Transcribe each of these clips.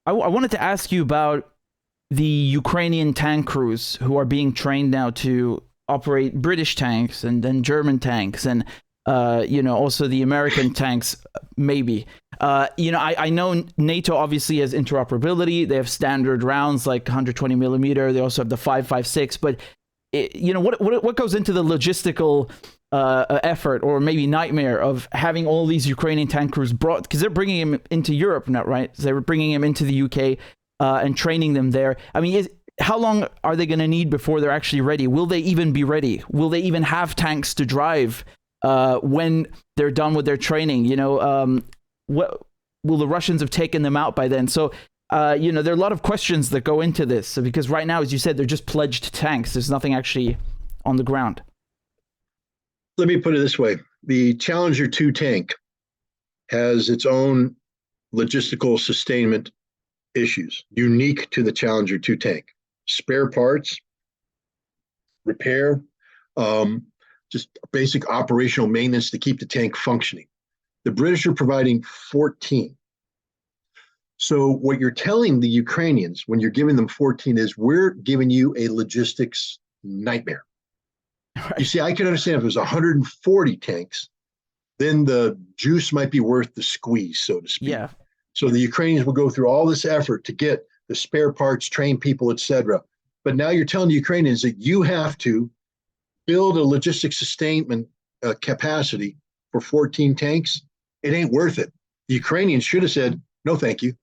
I wanted to ask you about the Ukrainian tank crews who are being trained now to operate British tanks and then German tanks and also the American tanks, maybe. I know NATO obviously has interoperability. They have standard rounds like 120 millimeter. They also have the 5.56. But what goes into the logistical effort or maybe nightmare of having all these Ukrainian tank crews brought, because they're bringing them into Europe now, right? So they're bringing them into the UK and training them there. I mean, how long are they going to need before they're actually ready? Will they even be ready? Will they even have tanks to drive when they're done with their training? What will the Russians have taken them out by then? So, there are a lot of questions that go into this. So, because right now, as you said, they're just pledged tanks. There's nothing actually on the ground. Let me put it this way. The Challenger 2 tank has its own logistical sustainment issues unique to the Challenger 2 tank. Spare parts, repair, just basic operational maintenance to keep the tank functioning. The British are providing 14. So what you're telling the Ukrainians when you're giving them 14 is, we're giving you a logistics nightmare. Right. You see, I can understand if it was 140 tanks, then the juice might be worth the squeeze, so to speak. Yeah. So the Ukrainians will go through all this effort to get the spare parts, train people, etc. But now you're telling the Ukrainians that you have to build a logistics sustainment capacity for 14 tanks. It ain't worth it. The Ukrainians should have said, no, thank you.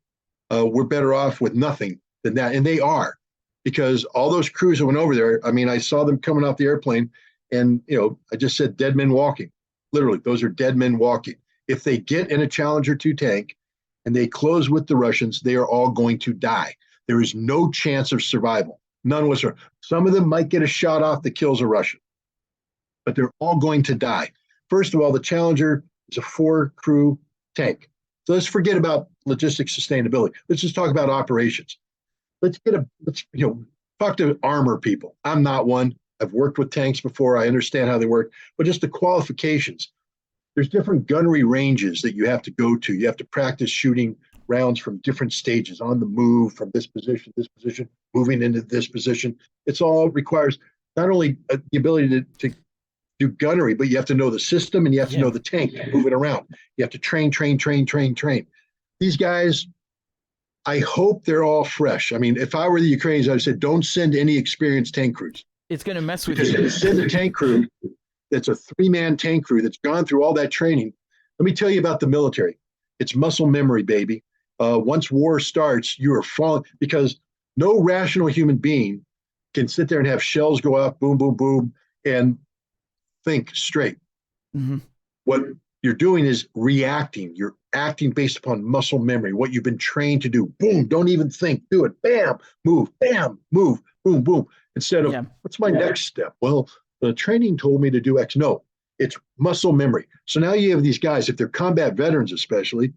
We're better off with nothing than that. And they are, because all those crews that went over there, I mean, I saw them coming off the airplane and, I just said dead men walking. Literally, those are dead men walking. If they get in a Challenger 2 tank and they close with the Russians, they are all going to die. There is no chance of survival. None whatsoever. Some of them might get a shot off that kills a Russian, but they're all going to die. First of all, the Challenger is a 4-crew tank. So let's forget about logistics sustainability. Let's just talk about operations. Let's talk to armor people. I'm not one. I've worked with tanks before. I understand how they work, but just the qualifications. There's different gunnery ranges that you have to go to. You have to practice shooting rounds from different stages, on the move, from this position, moving into this position. It's all requires not only the ability to do gunnery, but you have to know the system and you have to know the tank, move it around. You have to train. These guys, I hope they're all fresh. I mean, if I were the Ukrainians, I'd say, don't send any experienced tank crews. It's going to mess with you. Send a tank crew that's a 3-man tank crew that's gone through all that training. Let me tell you about the military. It's muscle memory, baby. Once war starts, you are falling, because no rational human being can sit there and have shells go off, boom, boom, boom, and think straight. Mm-hmm. What you're doing is reacting. You're acting based upon muscle memory, what you've been trained to do. Boom, don't even think, do it. Bam, move, boom, boom. Instead of, what's my next step? Well, the training told me to do X. No, it's muscle memory. So now you have these guys, if they're combat veterans especially,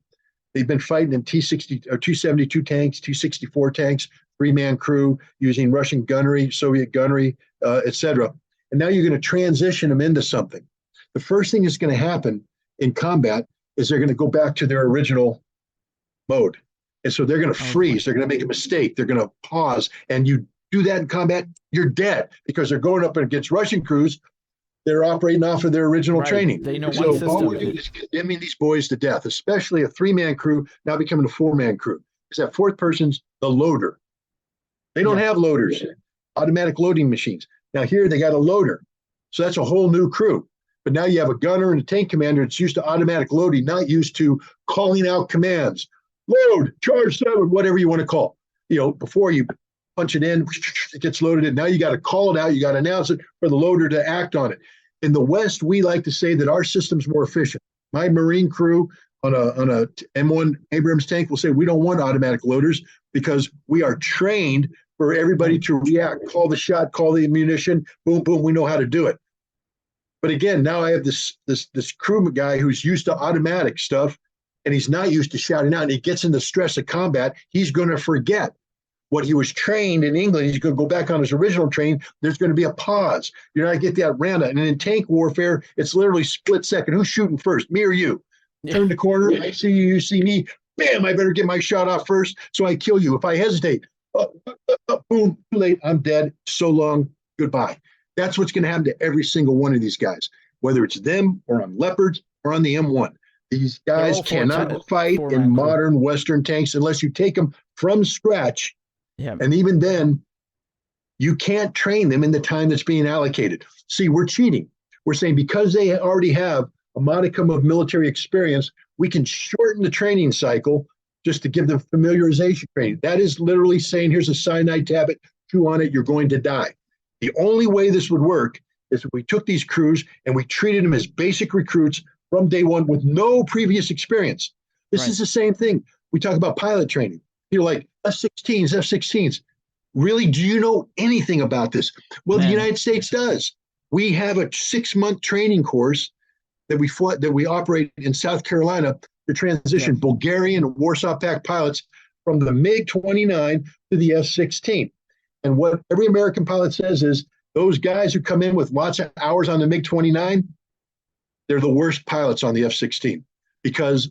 they've been fighting in T-60 or T-72 tanks, T-64 tanks, 3-man crew, using Russian gunnery, Soviet gunnery, etc. And now you're going to transition them into something. The first thing that's going to happen in combat is they're going to go back to their original mode. And so they're going to freeze. They're going to make a mistake. They're going to pause. And you do that in combat, you're dead, because they're going up against Russian crews. They're operating off of their original training. They know one system. All we do is condemning these boys to death, especially a 3-man crew now becoming a 4-man crew. Because that 4th person's the loader. They don't have loaders, automatic loading machines. Now here they got a loader. So that's a whole new crew. But now you have a gunner and a tank commander that's used to automatic loading, not used to calling out commands. Load, charge 7, whatever you want to call. Before you punch it in, it gets loaded in. Now you got to call it out. You got to announce it for the loader to act on it. In the West, we like to say that our system's more efficient. My Marine crew on a M1 Abrams tank will say we don't want automatic loaders because we are trained for everybody to react, call the shot, call the ammunition, boom, boom, we know how to do it. But again, now I have this crew guy who's used to automatic stuff, and he's not used to shouting out, and he gets in the stress of combat. He's going to forget what he was trained in England. He's going to go back on his original training. There's going to be a pause. You're not going to get that round. And in tank warfare, it's literally split second. Who's shooting first, me or you? Turn the corner, I see you, you see me. bam, I better get my shot off first so I kill you. If I hesitate, boom, too late, I'm dead. So long, goodbye. That's what's going to happen to every single one of these guys, whether it's them or on Leopards or on the M1. These guys cannot fight in modern Western tanks unless you take them from scratch. Yeah. And even then, you can't train them in the time that's being allocated. See, we're cheating. We're saying because they already have a modicum of military experience, we can shorten the training cycle just to give them familiarization training. That is literally saying, here's a cyanide tablet, chew on it, you're going to die. The only way this would work is if we took these crews and we treated them as basic recruits from day one with no previous experience. This is the same thing. We talk about pilot training. You're like, F-16s, F-16s. Really, do you know anything about this? Well, the United States does. We have a 6-month training course that we operate in South Carolina to transition Bulgarian and Warsaw Pact pilots from the MiG-29 to the F-16. And what every American pilot says is those guys who come in with lots of hours on the MiG-29, they're the worst pilots on the F-16 because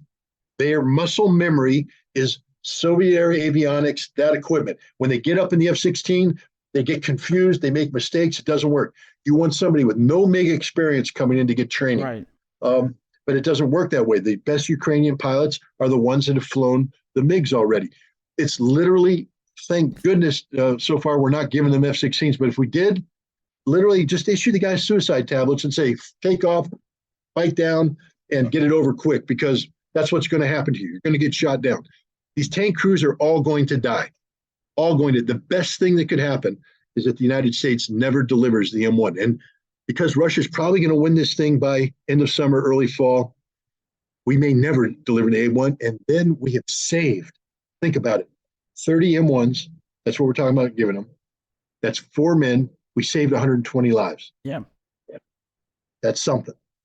their muscle memory is Soviet-era avionics, that equipment. When they get up in the F-16, they get confused, they make mistakes, it doesn't work. You want somebody with no MiG experience coming in to get training. Right. But it doesn't work that way. The best Ukrainian pilots are the ones that have flown the MiGs already. It's literally, thank goodness, so far we're not giving them F-16s, but if we did, literally just issue the guys suicide tablets and say, take off, fight down, and get it over quick, because that's what's going to happen to you. You're going to get shot down. These tank crews are all going to die. All going to. The best thing that could happen is that the United States never delivers the M1. And because Russia's probably going to win this thing by end of summer, early fall, we may never deliver the M1. And then we have saved, think about it, 30 M1s. That's what we're talking about giving them. That's 4 men. We saved 120 lives. Yeah. That's something.